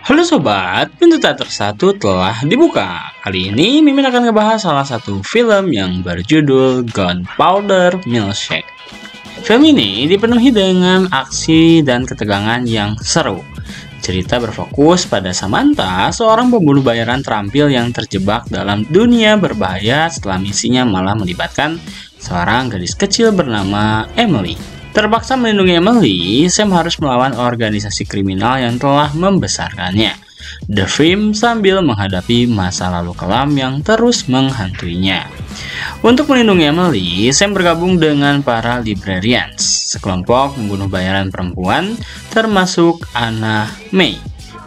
Halo sobat, pintu teater 1 telah dibuka. Kali ini Mimin akan ngebahas salah satu film yang berjudul Gunpowder Milkshake. Film ini dipenuhi dengan aksi dan ketegangan yang seru. Cerita berfokus pada Samantha, seorang pembunuh bayaran terampil yang terjebak dalam dunia berbahaya setelah misinya malah melibatkan seorang gadis kecil bernama Emily. Terpaksa melindungi Emily, Sam harus melawan organisasi kriminal yang telah membesarkannya. The Film sambil menghadapi masa lalu kelam yang terus menghantuinya. Untuk melindungi Emily, Sam bergabung dengan para librarians, sekelompok pembunuh bayaran perempuan termasuk Anna May,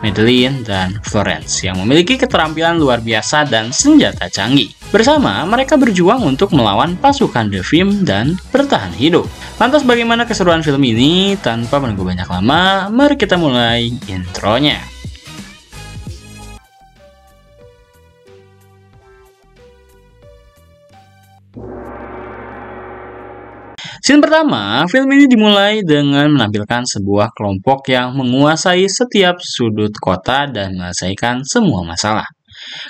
Madeline, dan Florence yang memiliki keterampilan luar biasa dan senjata canggih. Bersama, mereka berjuang untuk melawan pasukan The Film dan bertahan hidup. Lantas bagaimana keseruan film ini? Tanpa menunggu banyak lama, mari kita mulai intronya. Scene pertama, film ini dimulai dengan menampilkan sebuah kelompok yang menguasai setiap sudut kota dan menyelesaikan semua masalah.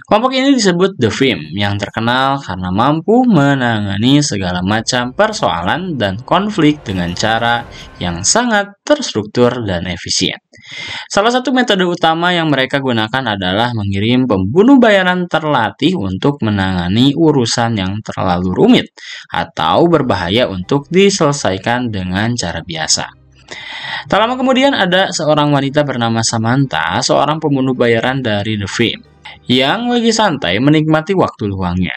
Kelompok ini disebut The Film, yang terkenal karena mampu menangani segala macam persoalan dan konflik dengan cara yang sangat terstruktur dan efisien. Salah satu metode utama yang mereka gunakan adalah mengirim pembunuh bayaran terlatih untuk menangani urusan yang terlalu rumit atau berbahaya untuk diselesaikan dengan cara biasa. Tak lama kemudian ada seorang wanita bernama Samantha, seorang pembunuh bayaran dari The Film, yang lagi santai menikmati waktu luangnya.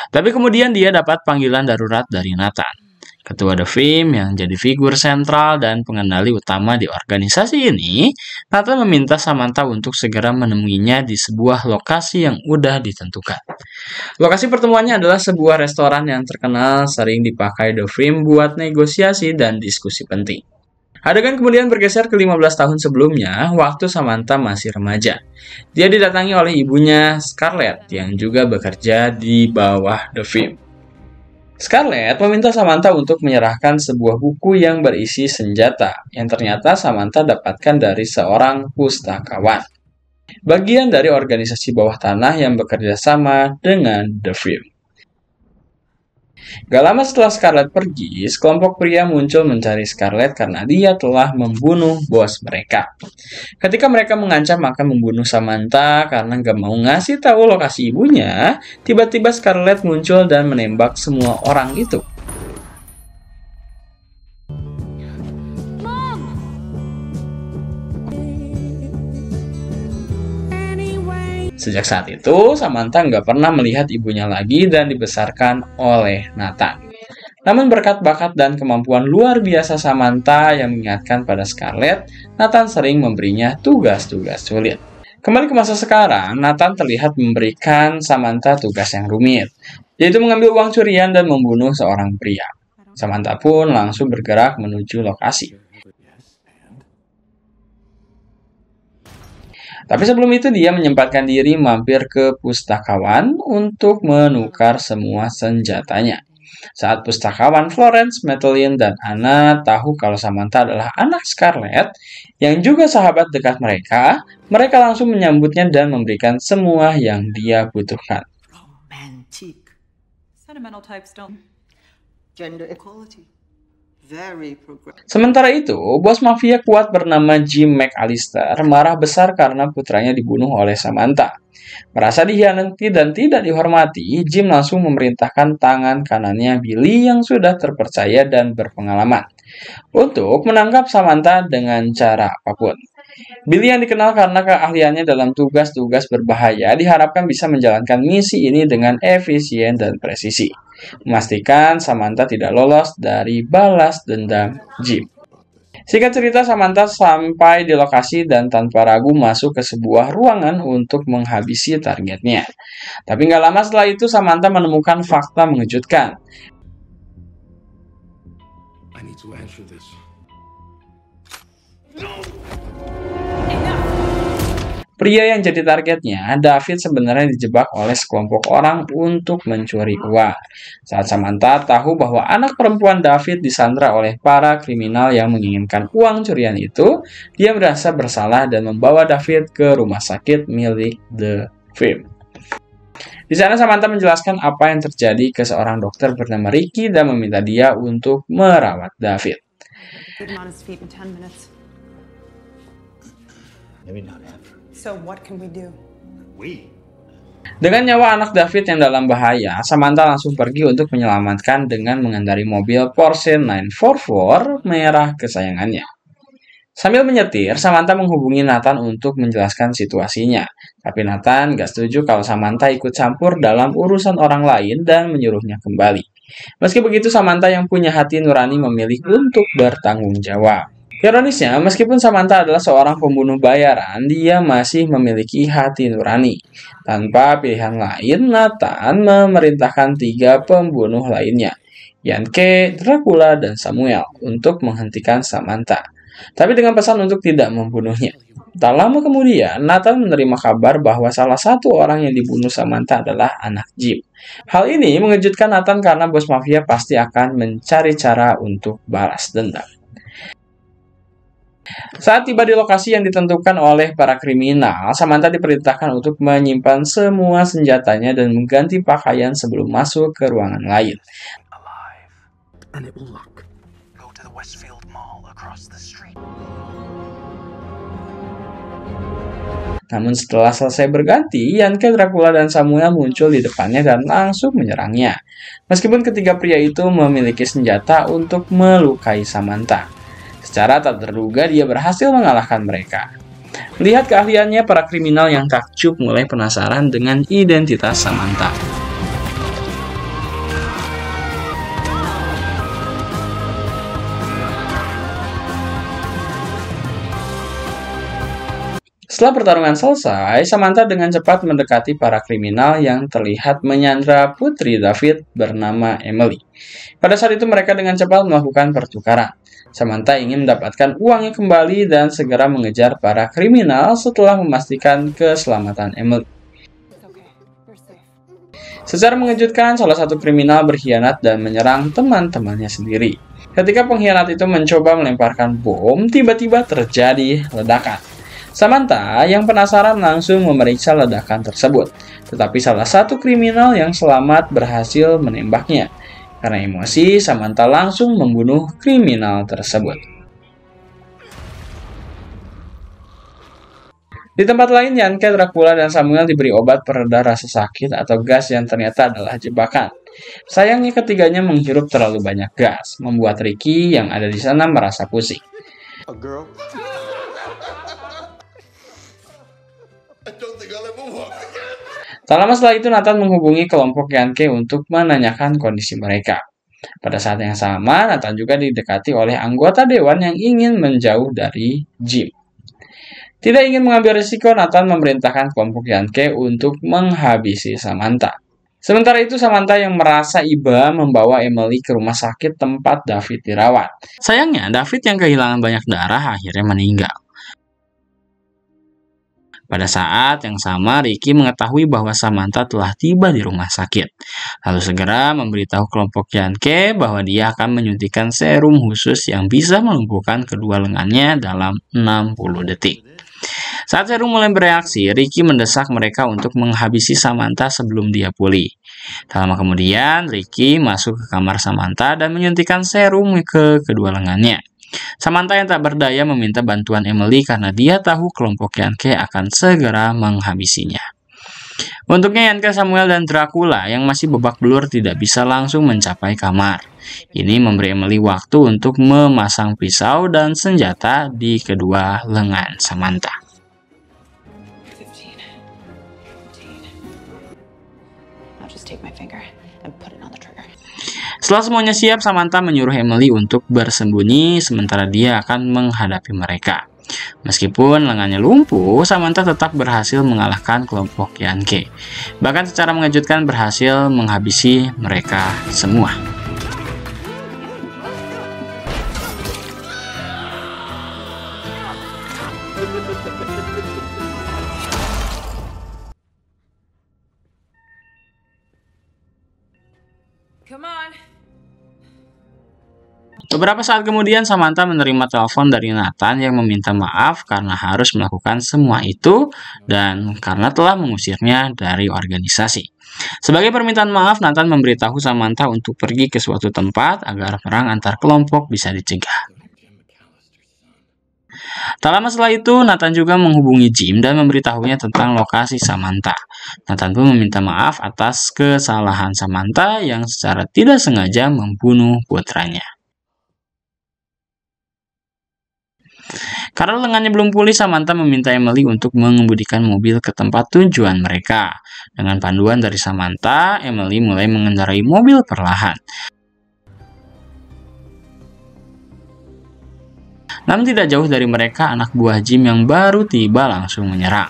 Tapi kemudian dia dapat panggilan darurat dari Nathan, ketua The Film yang jadi figur sentral dan pengendali utama di organisasi ini. Nathan meminta Samantha untuk segera menemuinya di sebuah lokasi yang udah ditentukan. Lokasi pertemuannya adalah sebuah restoran yang terkenal sering dipakai The Film buat negosiasi dan diskusi penting. Adegan kemudian bergeser ke 15 tahun sebelumnya, waktu Samantha masih remaja. Dia didatangi oleh ibunya, Scarlett, yang juga bekerja di bawah The Film. Scarlett meminta Samantha untuk menyerahkan sebuah buku yang berisi senjata, yang ternyata Samantha dapatkan dari seorang pustakawan, bagian dari organisasi bawah tanah yang bekerja sama dengan The Film. Gak lama setelah Scarlett pergi, sekelompok pria muncul mencari Scarlett karena dia telah membunuh bos mereka. Ketika mereka mengancam akan membunuh Samantha karena gak mau ngasih tahu lokasi ibunya, tiba-tiba Scarlett muncul dan menembak semua orang itu. Sejak saat itu, Samantha nggak pernah melihat ibunya lagi dan dibesarkan oleh Nathan. Namun berkat bakat dan kemampuan luar biasa Samantha yang mengingatkan pada Scarlett, Nathan sering memberinya tugas-tugas sulit. Kembali ke masa sekarang, Nathan terlihat memberikan Samantha tugas yang rumit, yaitu mengambil uang curian dan membunuh seorang pria. Samantha pun langsung bergerak menuju lokasi. Tapi sebelum itu dia menyempatkan diri mampir ke pustakawan untuk menukar semua senjatanya. Saat pustakawan Florence, Madeline, dan Anna tahu kalau Samantha adalah anak Scarlett yang juga sahabat dekat mereka, mereka langsung menyambutnya dan memberikan semua yang dia butuhkan. Romantic. Sentimental types don't. Gender equality. Sementara itu, bos mafia kuat bernama Jim McAllister marah besar karena putranya dibunuh oleh Samantha. Merasa dikhianati dan tidak dihormati, Jim langsung memerintahkan tangan kanannya Billy yang sudah terpercaya dan berpengalaman untuk menangkap Samantha dengan cara apapun. Billy yang dikenal karena keahliannya dalam tugas-tugas berbahaya diharapkan bisa menjalankan misi ini dengan efisien dan presisi, memastikan Samantha tidak lolos dari balas dendam Jim. Singkat cerita, Samantha sampai di lokasi dan tanpa ragu masuk ke sebuah ruangan untuk menghabisi targetnya. Tapi nggak lama setelah itu, Samantha menemukan fakta mengejutkan. Pria yang jadi targetnya, David sebenarnya dijebak oleh sekelompok orang untuk mencuri uang. Saat Samantha tahu bahwa anak perempuan David disandra oleh para kriminal yang menginginkan uang curian itu, dia merasa bersalah dan membawa David ke rumah sakit milik The Firm. Di sana Samantha menjelaskan apa yang terjadi ke seorang dokter bernama Ricky dan meminta dia untuk merawat David. So what can we do? Dengan nyawa anak David yang dalam bahaya, Samantha langsung pergi untuk menyelamatkan dengan mengendarai mobil Porsche 944 merah kesayangannya. Sambil menyetir, Samantha menghubungi Nathan untuk menjelaskan situasinya. Tapi Nathan gak setuju kalau Samantha ikut campur dalam urusan orang lain dan menyuruhnya kembali. Meski begitu, Samantha yang punya hati nurani memilih untuk bertanggung jawab. Ironisnya, meskipun Samantha adalah seorang pembunuh bayaran, dia masih memiliki hati nurani. Tanpa pilihan lain, Nathan memerintahkan 3 pembunuh lainnya, Yankee, Dracula, dan Samuel, untuk menghentikan Samantha. Tapi dengan pesan untuk tidak membunuhnya. Tak lama kemudian, Nathan menerima kabar bahwa salah satu orang yang dibunuh Samantha adalah anak Jim. Hal ini mengejutkan Nathan karena bos mafia pasti akan mencari cara untuk balas dendam. Saat tiba di lokasi yang ditentukan oleh para kriminal, Samantha diperintahkan untuk menyimpan semua senjatanya dan mengganti pakaian sebelum masuk ke ruangan lain. Namun setelah selesai berganti, Yankee, Dracula, dan Samuel muncul di depannya dan langsung menyerangnya. Meskipun ketiga pria itu memiliki senjata untuk melukai Samantha. Secara tak terduga dia berhasil mengalahkan mereka. Melihat keahliannya, para kriminal yang takjub mulai penasaran dengan identitas Samantha. Setelah pertarungan selesai, Samantha dengan cepat mendekati para kriminal yang terlihat menyandra putri David bernama Emily. Pada saat itu mereka dengan cepat melakukan pertukaran. Samantha ingin mendapatkan uangnya kembali dan segera mengejar para kriminal setelah memastikan keselamatan Emily. Secara mengejutkan, salah satu kriminal berkhianat dan menyerang teman-temannya sendiri. Ketika pengkhianat itu mencoba melemparkan bom, tiba-tiba terjadi ledakan. Samantha yang penasaran langsung memeriksa ledakan tersebut, tetapi salah satu kriminal yang selamat berhasil menembaknya. Karena emosi, Samantha langsung membunuh kriminal tersebut. Di tempat lain, Yankee, Dracula, dan Samuel diberi obat pereda rasa sakit atau gas yang ternyata adalah jebakan. Sayangnya ketiganya menghirup terlalu banyak gas, membuat Ricky yang ada di sana merasa pusing. Tak lama setelah itu, Nathan menghubungi kelompok Yankee untuk menanyakan kondisi mereka. Pada saat yang sama, Nathan juga didekati oleh anggota dewan yang ingin menjauh dari Jim. Tidak ingin mengambil risiko, Nathan memerintahkan kelompok Yankee untuk menghabisi Samantha. Sementara itu, Samantha yang merasa iba membawa Emily ke rumah sakit tempat David dirawat. Sayangnya, David yang kehilangan banyak darah akhirnya meninggal. Pada saat yang sama, Ricky mengetahui bahwa Samantha telah tiba di rumah sakit. Lalu segera memberitahu kelompok Yankee bahwa dia akan menyuntikkan serum khusus yang bisa melumpuhkan kedua lengannya dalam 60 detik. Saat serum mulai bereaksi, Ricky mendesak mereka untuk menghabisi Samantha sebelum dia pulih. Tak lama kemudian, Ricky masuk ke kamar Samantha dan menyuntikkan serum ke kedua lengannya. Samantha yang tak berdaya meminta bantuan Emily karena dia tahu kelompok Yankee akan segera menghabisinya. Untuknya, Yankee, Samuel, dan Dracula yang masih babak belur tidak bisa langsung mencapai kamar. Ini memberi Emily waktu untuk memasang pisau dan senjata di kedua lengan Samantha. Setelah semuanya siap, Samantha menyuruh Emily untuk bersembunyi sementara dia akan menghadapi mereka. Meskipun lengannya lumpuh, Samantha tetap berhasil mengalahkan kelompok Yankee. Bahkan secara mengejutkan berhasil menghabisi mereka semua. Come on. Beberapa saat kemudian, Samantha menerima telepon dari Nathan yang meminta maaf karena harus melakukan semua itu dan karena telah mengusirnya dari organisasi. Sebagai permintaan maaf, Nathan memberitahu Samantha untuk pergi ke suatu tempat agar perang antar kelompok bisa dicegah. Tak lama setelah itu, Nathan juga menghubungi Jim dan memberitahunya tentang lokasi Samantha. Nathan pun meminta maaf atas kesalahan Samantha yang secara tidak sengaja membunuh putranya. Karena lengannya belum pulih, Samantha meminta Emily untuk mengemudikan mobil ke tempat tujuan mereka. Dengan panduan dari Samantha, Emily mulai mengendarai mobil perlahan. Namun tidak jauh dari mereka, anak buah Jim yang baru tiba langsung menyerang.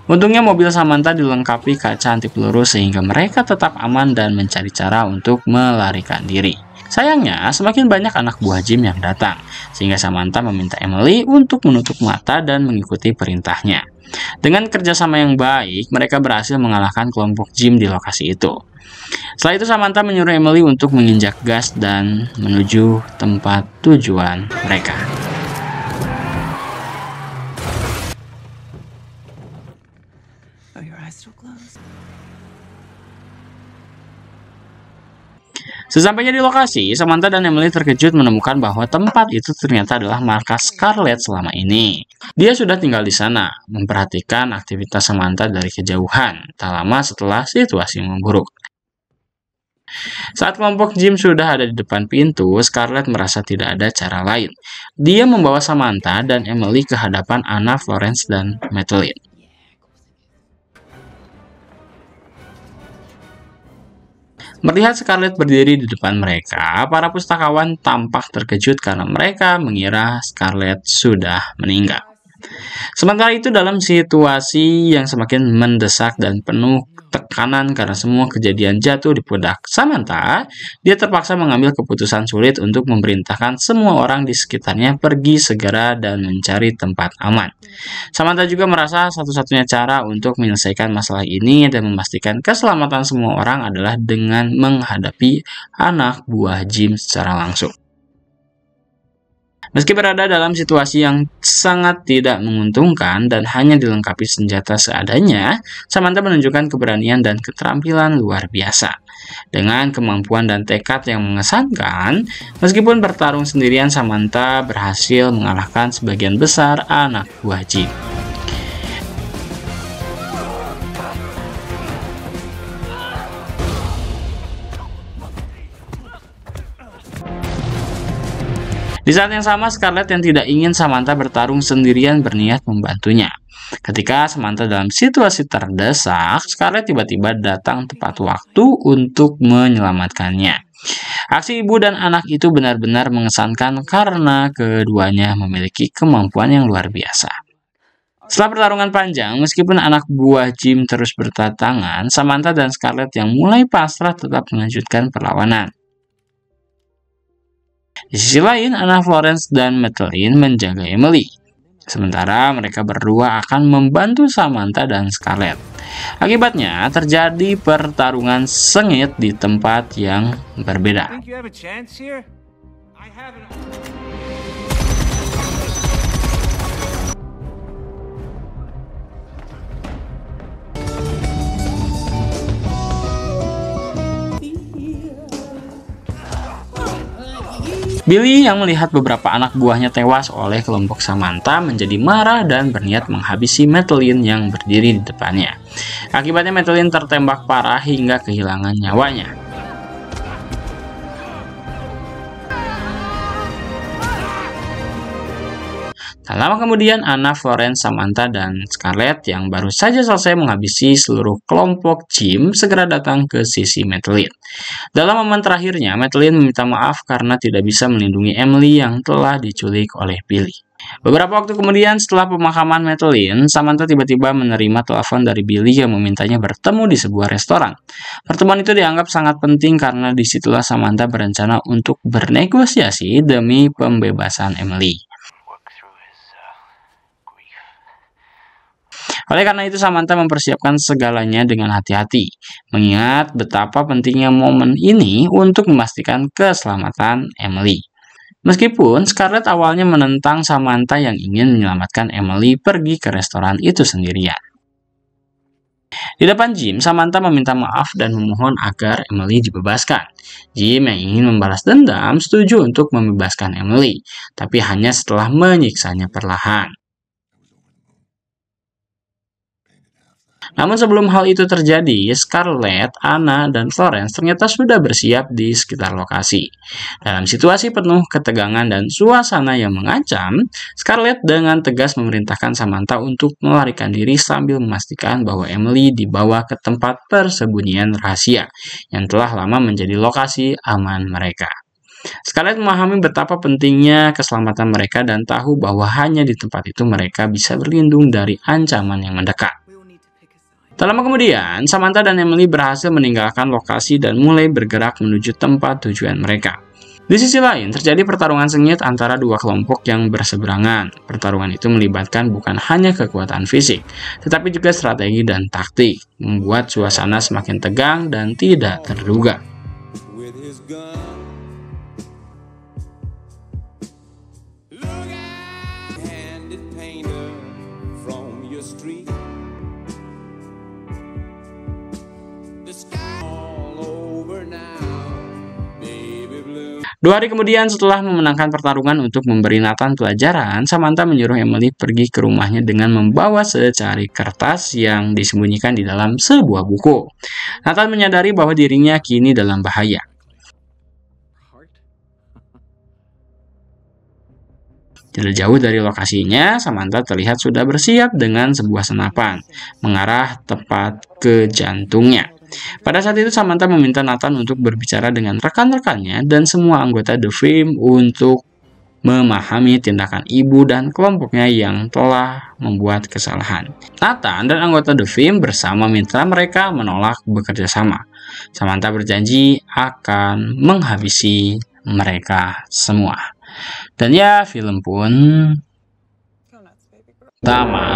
Untungnya mobil Samantha dilengkapi kaca anti peluru sehingga mereka tetap aman dan mencari cara untuk melarikan diri. Sayangnya, semakin banyak anak buah Jim yang datang, sehingga Samantha meminta Emily untuk menutup mata dan mengikuti perintahnya. Dengan kerjasama yang baik, mereka berhasil mengalahkan kelompok Jim di lokasi itu. Setelah itu, Samantha menyuruh Emily untuk menginjak gas dan menuju tempat tujuan mereka. Oh, your eyes still closed. Sesampainya di lokasi, Samantha dan Emily terkejut menemukan bahwa tempat itu ternyata adalah markas Scarlet selama ini. Dia sudah tinggal di sana, memperhatikan aktivitas Samantha dari kejauhan, tak lama setelah situasi memburuk. Saat kelompok Jim sudah ada di depan pintu, Scarlet merasa tidak ada cara lain. Dia membawa Samantha dan Emily ke hadapan Anna, Florence, dan Madeline. Melihat Scarlet berdiri di depan mereka, para pustakawan tampak terkejut karena mereka mengira Scarlet sudah meninggal. Sementara itu, dalam situasi yang semakin mendesak dan penuh tekanan karena semua kejadian jatuh di pundak Samantha, dia terpaksa mengambil keputusan sulit untuk memerintahkan semua orang di sekitarnya pergi segera dan mencari tempat aman. Samantha juga merasa satu-satunya cara untuk menyelesaikan masalah ini dan memastikan keselamatan semua orang adalah dengan menghadapi anak buah Jim secara langsung. Meski berada dalam situasi yang sangat tidak menguntungkan dan hanya dilengkapi senjata seadanya, Samantha menunjukkan keberanian dan keterampilan luar biasa. Dengan kemampuan dan tekad yang mengesankan, meskipun bertarung sendirian, Samantha berhasil mengalahkan sebagian besar anak buah Jim. Di saat yang sama, Scarlet yang tidak ingin Samantha bertarung sendirian berniat membantunya. Ketika Samantha dalam situasi terdesak, Scarlet tiba-tiba datang tepat waktu untuk menyelamatkannya. Aksi ibu dan anak itu benar-benar mengesankan karena keduanya memiliki kemampuan yang luar biasa. Setelah pertarungan panjang, meskipun anak buah Jim terus berdatangan, Samantha dan Scarlet yang mulai pasrah tetap melanjutkan perlawanan. Di sisi lain, Anna, Florence, dan Madeline menjaga Emily. Sementara mereka berdua akan membantu Samantha dan Scarlet. Akibatnya, terjadi pertarungan sengit di tempat yang berbeda. Billy yang melihat beberapa anak buahnya tewas oleh kelompok Samantha menjadi marah dan berniat menghabisi Madeline yang berdiri di depannya. Akibatnya Madeline tertembak parah hingga kehilangan nyawanya. Tak lama kemudian, Anna, Florence, Samantha, dan Scarlet yang baru saja selesai menghabisi seluruh kelompok Jim segera datang ke sisi Madeline. Dalam momen terakhirnya, Madeline meminta maaf karena tidak bisa melindungi Emily yang telah diculik oleh Billy. Beberapa waktu kemudian, setelah pemakaman Madeline, Samantha tiba-tiba menerima telepon dari Billy yang memintanya bertemu di sebuah restoran. Pertemuan itu dianggap sangat penting karena disitulah Samantha berencana untuk bernegosiasi demi pembebasan Emily. Oleh karena itu, Samantha mempersiapkan segalanya dengan hati-hati, mengingat betapa pentingnya momen ini untuk memastikan keselamatan Emily. Meskipun Scarlett awalnya menentang Samantha yang ingin menyelamatkan Emily pergi ke restoran itu sendirian. Di depan Jim, Samantha meminta maaf dan memohon agar Emily dibebaskan. Jim yang ingin membalas dendam setuju untuk membebaskan Emily, tapi hanya setelah menyiksanya perlahan. Namun sebelum hal itu terjadi, Scarlett, Anna, dan Florence ternyata sudah bersiap di sekitar lokasi. Dalam situasi penuh ketegangan dan suasana yang mengancam, Scarlett dengan tegas memerintahkan Samantha untuk melarikan diri sambil memastikan bahwa Emily dibawa ke tempat persembunyian rahasia yang telah lama menjadi lokasi aman mereka. Scarlett memahami betapa pentingnya keselamatan mereka dan tahu bahwa hanya di tempat itu mereka bisa berlindung dari ancaman yang mendekat. Tak lama kemudian, Samantha dan Emily berhasil meninggalkan lokasi dan mulai bergerak menuju tempat tujuan mereka. Di sisi lain, terjadi pertarungan sengit antara dua kelompok yang berseberangan. Pertarungan itu melibatkan bukan hanya kekuatan fisik, tetapi juga strategi dan taktik, membuat suasana semakin tegang dan tidak terduga. Dua hari kemudian setelah memenangkan pertarungan untuk memberi Nathan pelajaran, Samantha menyuruh Emily pergi ke rumahnya dengan membawa secari kertas yang disembunyikan di dalam sebuah buku. Nathan menyadari bahwa dirinya kini dalam bahaya. Tidak jauh dari lokasinya, Samantha terlihat sudah bersiap dengan sebuah senapan, mengarah tepat ke jantungnya. Pada saat itu, Samantha meminta Nathan untuk berbicara dengan rekan-rekannya dan semua anggota The Film untuk memahami tindakan ibu dan kelompoknya yang telah membuat kesalahan. Nathan dan anggota The Film bersama mitra mereka menolak bekerja sama. Samantha berjanji akan menghabisi mereka semua. Dan ya, film pun pertama